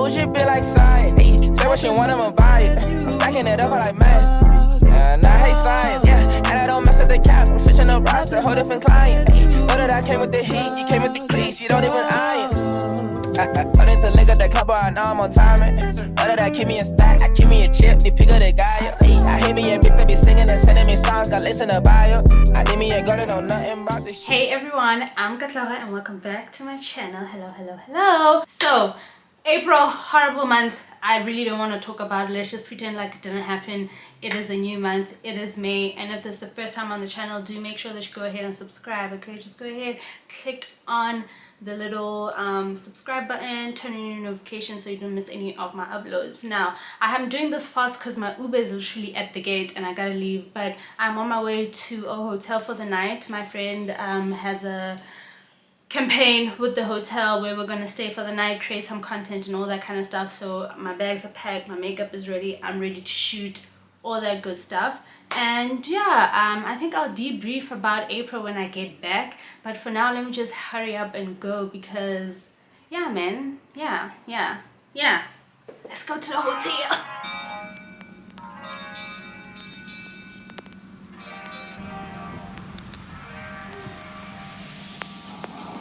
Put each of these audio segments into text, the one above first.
bullshit be like science. Ay, say what you want, I'ma buy it. I'm stacking it up, I like man. And I hate science, yeah. And I don't mess with the cap. I'm switching up roster, whole different client. Ay, know that I came with the heat, you came with the cleats, you don't even iron. Oh, this the lick of the cup, I know I'm on timing. Other that keep me a stack, I keep me a chip, they pick up the guy. I hear me a bitch that be singing and sending me songs, got listen to bio. I need me a girl that know nothing about this shit. Hey everyone, I'm Katlara and welcome back to my channel. Hello. So, April, horrible month. I really don't want to talk about it. Let's just pretend like it didn't happen. It is a new month. It is May. And if this is the first time on the channel, do make sure that you go ahead and subscribe. Okay, just go ahead, click on the little subscribe button, turn on your notifications so you don't miss any of my uploads. Now, I am doing this fast because my Uber is literally at the gate and I gotta leave. But I'm on my way to a hotel for the night. My friend has a campaign with the hotel where we're gonna stay for the night, create some content and all that kind of stuff. So my bags are packed, my makeup is ready, I'm ready to shoot, all that good stuff. And yeah, I think I'll debrief about April when I get back, but for now let me just hurry up and go because yeah man, yeah, let's go to the hotel.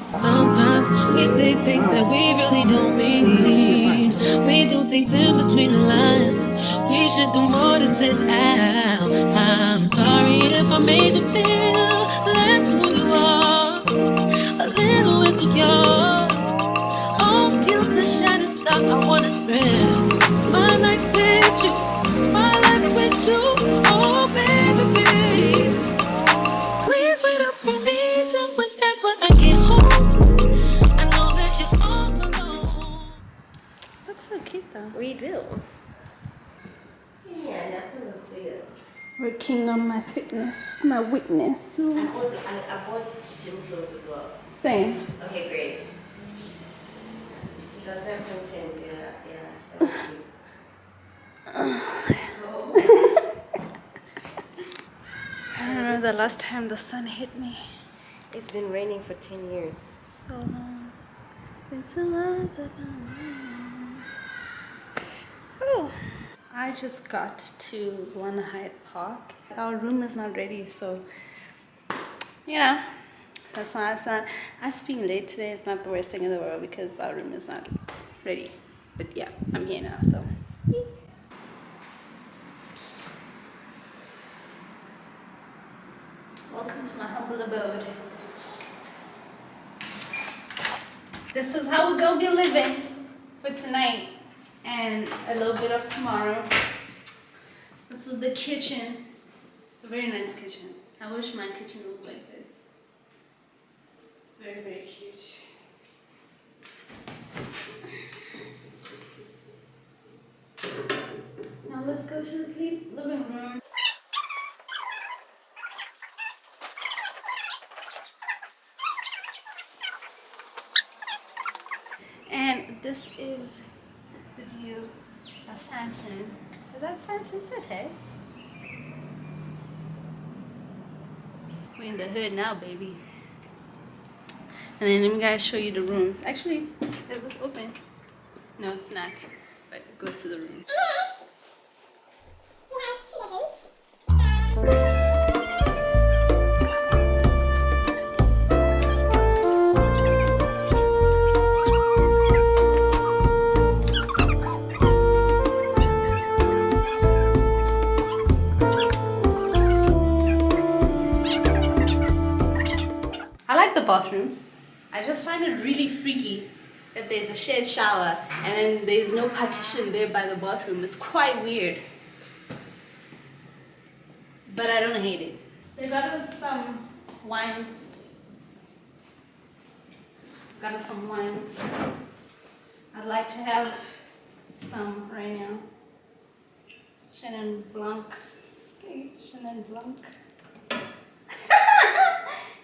Sometimes we say things that we really don't mean. We do things in between the lines. We should do more to stand out. I'm sorry if I made you feel less than who you are, a little insecure. Oh, guilt's a shining star I wanna spend my nights with you, my life with you. Oh, baby, please wait up for me till whenever I get home. I know that you're all alone. That's so cute though. We do. Yeah, nothing was real. Working on my fitness, my weakness. I bought gym clothes as well. Same. Okay, great. That's our content, yeah. That was cute. I remember the last time the sun hit me. It's been raining for 10 years. So long. It's a lot about. Oh, I just got to one Hyde Park. Our room is not ready, so yeah, that's not. Us being late today is not the worst thing in the world because our room is not ready. But yeah, I'm here now, so. Welcome to my humble abode. This is how we're gonna be living for tonight and a little bit of tomorrow. This is the kitchen. It's a very nice kitchen. I wish my kitchen looked like this. It's very, very cute. Now let's go to the living room. And this is the view of Santon. Is that Santon City? We're in the hood now, baby. And then let me guys show you the rooms. Actually, is this open? No, it's not. But it goes to the room. Bathrooms. I just find it really freaky that there's a shared shower and then there's no partition there by the bathroom. It's quite weird, but I don't hate it. They got us some wines. I'd like to have some right now. Chenin Blanc. Okay, Chenin Blanc.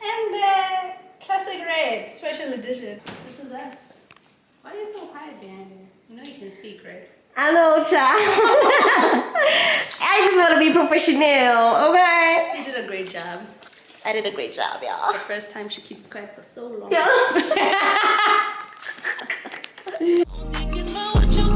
And classic red, special edition. This is us. Why are you so quiet behind me? You know you can speak, right? I know, child. I just want to be professional, okay? You did a great job. I did a great job, y'all. The first time she keeps quiet for so long. Yeah. Only you know what you're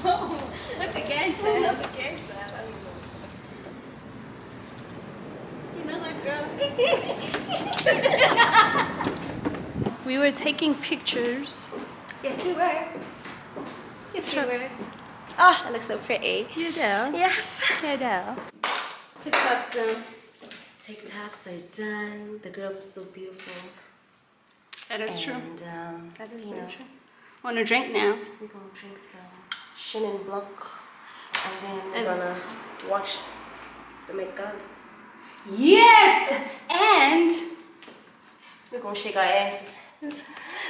Look again, Sam. Look again, Sam. You know that girl? We were taking pictures. Yes, we were. Yes, we were. Oh, it looks so pretty. You do? Yes. You do. TikTok's done. TikToks are done. The girls are still beautiful. That is true. And, That is you very know, true. Want to drink now? we're gonna drink some Chenin Blanc. And then we're And- gonna watch the makeup. Yes! And We're gonna shake our asses.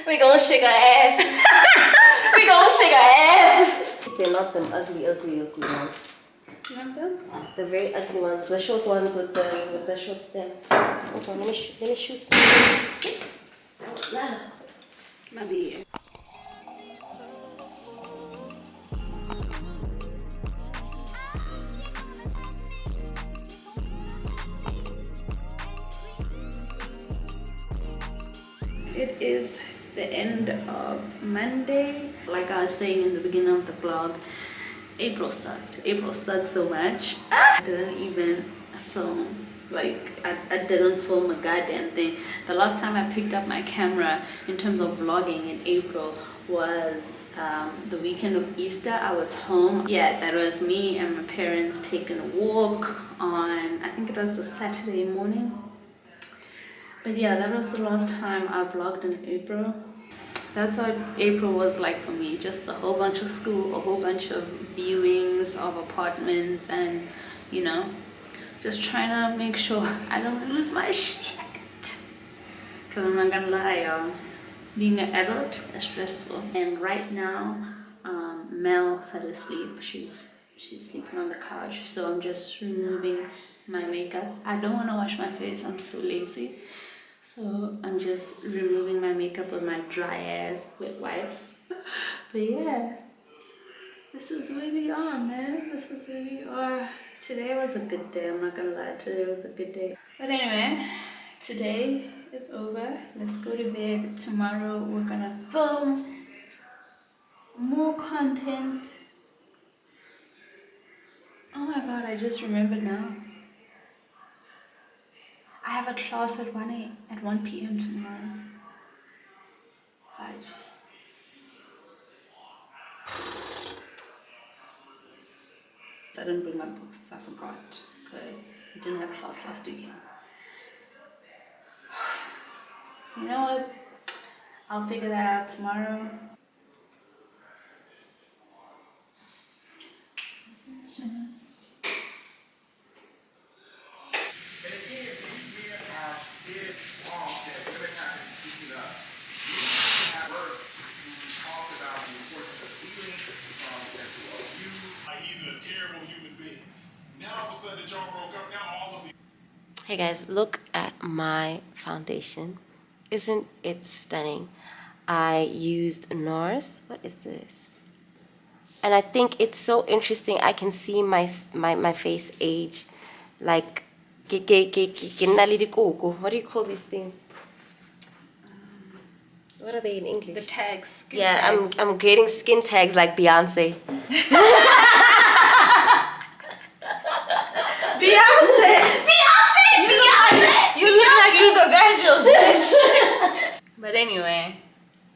We're gonna shake our asses. We're gonna shake our asses. They're not them ugly ones. you want them? The very ugly ones, the short ones with the short stem. Hold on, let me shoot some. Maybe. It is the end of Monday. Like I was saying in the beginning of the vlog, April sucked. April sucked so much. I didn't even film. Like, I didn't film a goddamn thing. The last time I picked up my camera in terms of vlogging in April was the weekend of Easter. I was home. Yeah, that was me and my parents taking a walk on, I think it was a Saturday morning. But yeah, that was the last time I vlogged in April. That's what April was like for me. Just a whole bunch of school, a whole bunch of viewings of apartments, and you know, just trying to make sure I don't lose my shit. Cause I'm not gonna lie, y'all, being an adult is stressful. And right now, Mel fell asleep. She's sleeping on the couch, so I'm just removing my makeup. I don't want to wash my face. I'm so lazy. So I'm just removing my makeup with my dry ass wet wipes. But yeah, this is where we are, man. This is where we are. Today was a good day, I'm not gonna lie. Today was a good day. But anyway, today is over. Let's go to bed. Tomorrow we're gonna film more content. Oh my god, I just remembered now. I have a class at 1 p.m. tomorrow. Fudge. I didn't bring my books, I forgot, because we didn't have class last weekend. You know what? I'll figure that out tomorrow. Hey guys, look at my foundation. Isn't it stunning? I used NARS. What is this? And I think it's so interesting. I can see my face age. Like, what do you call these things? What are they in English? The tags. Skin Yeah, tags. I'm getting skin tags like Beyonce. You look like Luther Vandross, bitch. But anyway,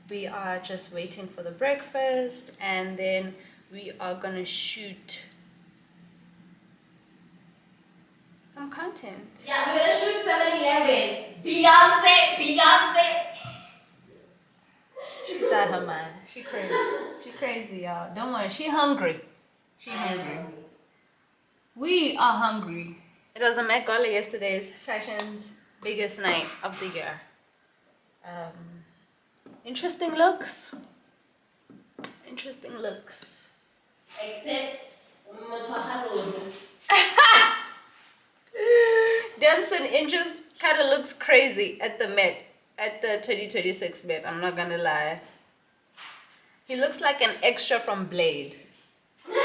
we are just waiting for the breakfast, and then we are gonna shoot some content. Yeah, we're gonna shoot 7-Eleven. Beyonce. She's out her mind. She crazy. She crazy, y'all. Don't worry. She hungry. She hungry. We are hungry. It was a Met Gala yesterday's fashion's biggest night of the year. Interesting looks. Interesting looks. Except Damson Inches kind of looks crazy at the Met, at the 2026 Met. I'm not gonna lie. He looks like an extra from Blade. That's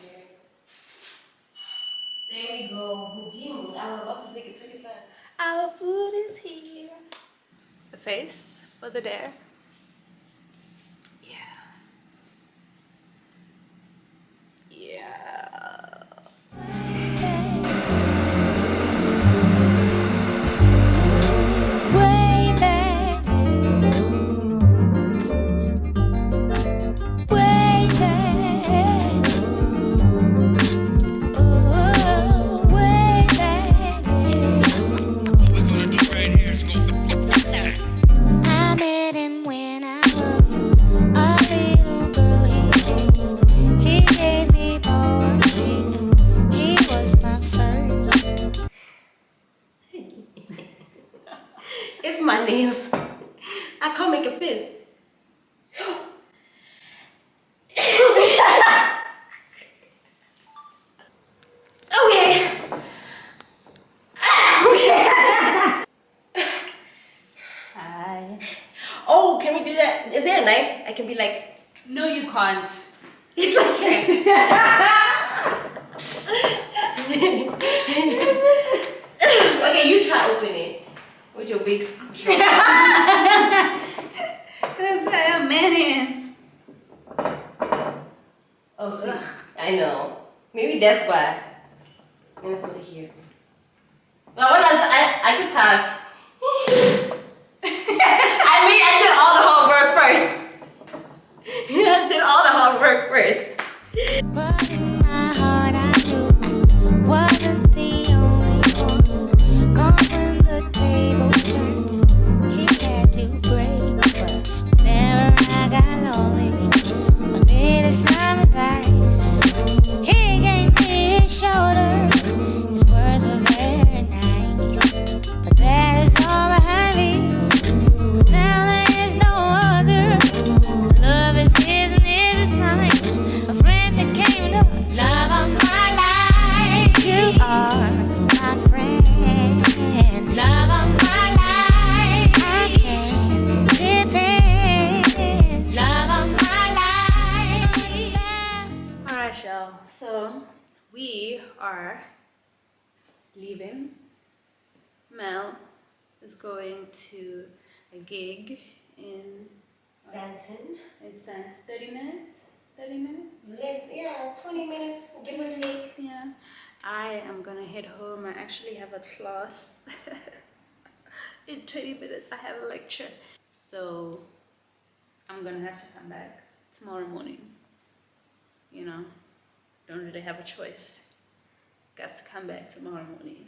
weird. There we go. I was about to say it. Our food is here. The face for the day. Yeah. like. No, you can't. It's okay. Okay, you try opening it with your big straw. That's a mayonnaise. Oh, see, I know. Maybe that's why. I'm gonna put it here. Well, what else? I just have. I did all the hard work first. I did all the hard work first. But in my heart I knew I wasn't the only one. Gone when the table turned, he had to break. But whenever I got lonely, I needed some advice. He gave me his shoulder, his words were very nice. But that is all behind me, 'cause now there is no other. Love is his and his is mine. A friend became the love of my life. You are my friend, love of my life. I can depend, love of my life. Alright, y'all. So we are leaving. Mel is going to a gig in Santon. it's 30 minutes. 30 minutes? Less, yeah, 20 minutes, give or take. Yeah. I am gonna head home. I actually have a class. In 20 minutes I have a lecture. So I'm gonna have to come back tomorrow morning. You know, don't really have a choice. Got to come back tomorrow morning.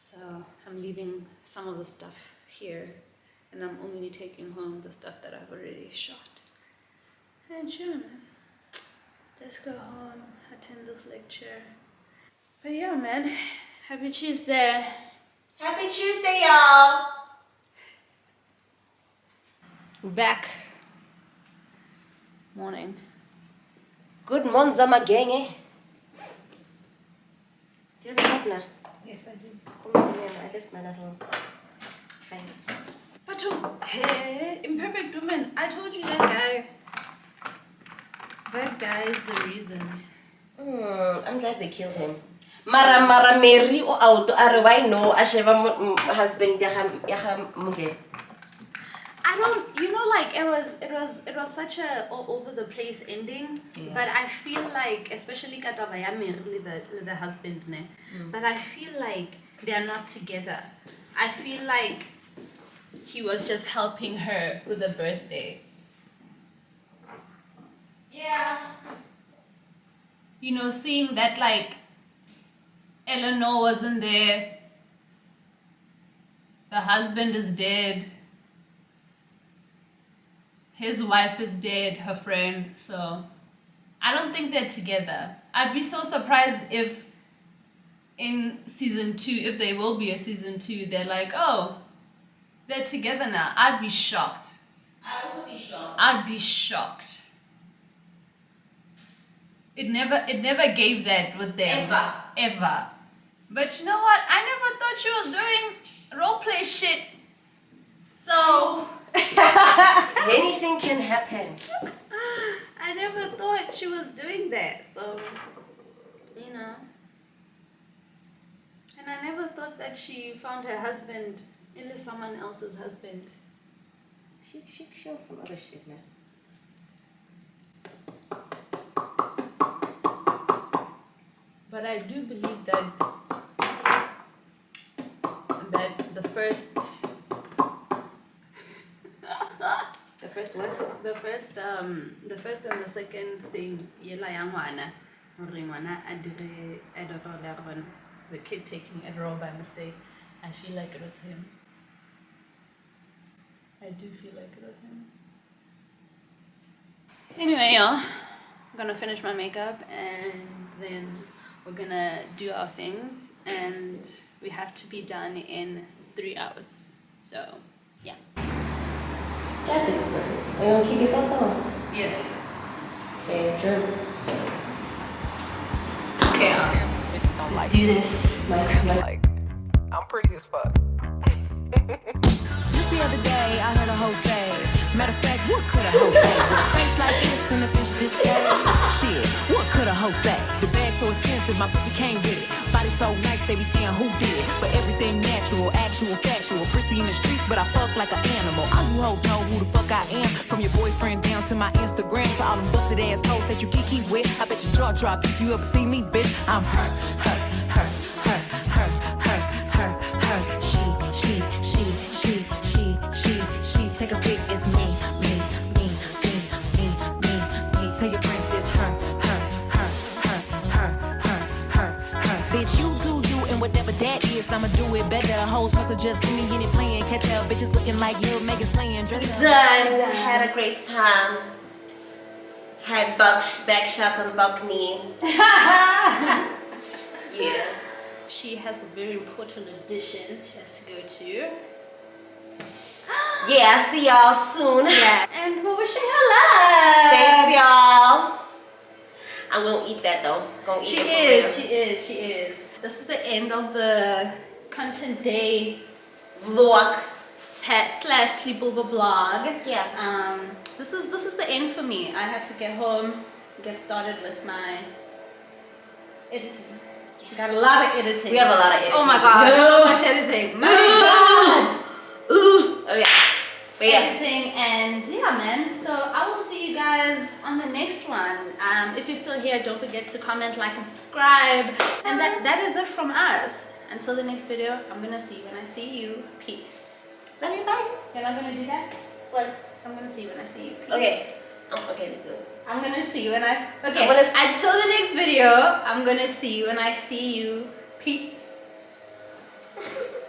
So I'm leaving some of the stuff here and I'm only taking home the stuff that I've already shot. And sure, man, let's go home, attend this lecture. But yeah, man, happy Tuesday. Happy Tuesday, y'all. Back. Morning. Good morning, Zama gang, eh? Do you have a job now? Yes, I do. Come on, yeah, I left mine at home. Thanks. But hey, imperfect woman, I told you that guy is the reason. I'm glad they killed him. Mara Mary o auto arway no asheva husband yaha muge. I don't, you know, like it was such a all over the place ending. Yeah. But I feel like, especially the husband, ne? But I feel like they are not together. I feel like he was just helping her with the birthday. Yeah. You know, seeing that like Eleanor wasn't there, the husband is dead, his wife is dead, her friend, so I don't think they're together. I'd be so surprised if in season 2, if there will be a season 2, they're like, oh, they're together now. I'd be shocked. I'd also be shocked. I'd be shocked. It never gave that with them. Ever. But you know what? I never thought she was doing roleplay shit. So Anything can happen. I never thought she was doing that. So, you know. And I never thought that she found her husband unless someone else's husband. She on some other shit, man. But I do believe that the first what? the first and the second thing, yela ya ngwana, hore ngwana a dire Adderall ya rona, the kid taking Adderall by mistake, I feel like it was him. I do feel like it was him. Anyway, y'all, I'm gonna finish my makeup and then we're gonna do our things and we have to be done in 3 hours. So, yeah. Yeah, I think it's perfect. Are you gonna keep this on someone? Yes. Fair germs. Okay, let's do this. Like, I'm pretty as fuck. Just the other day, I heard a hoe say, Matter of fact, what could a hoe say? With a face like this and a bitch this bad? Shit, what could a hoe say? The bag so expensive, my pussy came with it. Body so nice, they be seeing who did it. But everything natural, actual, factual. Prissy in the streets, but I fuck like an animal. All you hoes know who the fuck I am. From your boyfriend down to my Instagram, to all them busted ass hoes that you kiki with. I bet your jaw drop if you ever see me, bitch. I'm her. She. Take a pic, it's me. Tell your friends this her. Bitch, you do you, and whatever that is, I'ma do it better. Hoes must have just seen me in it playing. Catch up, bitches looking like Lil Megan's playing. Dress Done. Had a great time. Had back shots on the balcony. Yeah. She has a very important audition she has to go to. Yeah, see y'all soon. Yeah, and we're wishing her luck. Thanks, y'all. I'm gonna eat that though. She is. This is the end of the content day Vlog. slash sleepover vlog. Yeah. This is the end for me. I have to get home, get started with my editing. Got a lot of editing. We have a lot of editing. Oh my god, so much editing. My god. Oh yeah. But yeah. Editing, and yeah, man. So I will see you guys on the next one. If you're still here, don't forget to comment, like, and subscribe. And that is it from us. Until the next video, I'm gonna see you when I see you. Peace. Love you. Bye. You're not gonna do that? What? I'm gonna see you when I see you. Peace. Okay. Okay, let's do it. I'm gonna see you when I. Okay. Until the next video, I'm gonna see you when I see you. Peace.